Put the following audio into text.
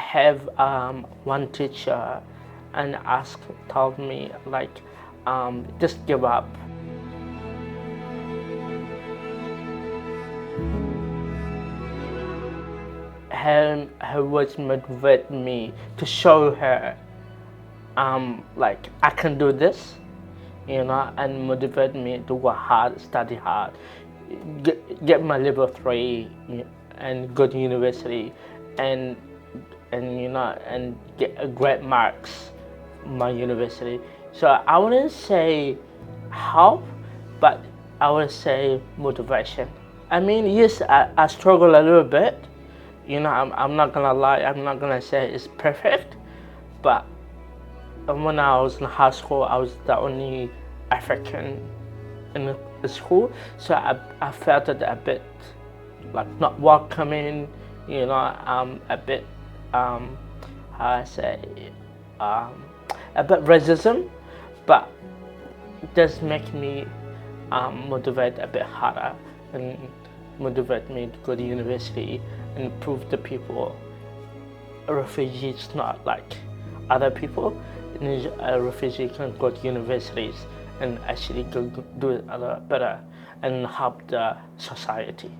have one teacher and told me like, just give up. Her words motivate me to show her like I can do this, and motivate me to work hard, study hard, get my level 3 and go to university and get great marks my university. So I wouldn't say help, but I would say motivation. I mean, yes, I struggle a little bit. I'm not gonna lie, I'm not gonna say it's perfect, but when I was in high school, I was the only African in the school, so I felt it a bit like not welcoming, a bit, how I say, a bit racism, but it does make me motivate a bit harder and motivate me to go to university and prove to people a refugee is not like other people. A refugee can go to universities and actually do it a lot better and help the society.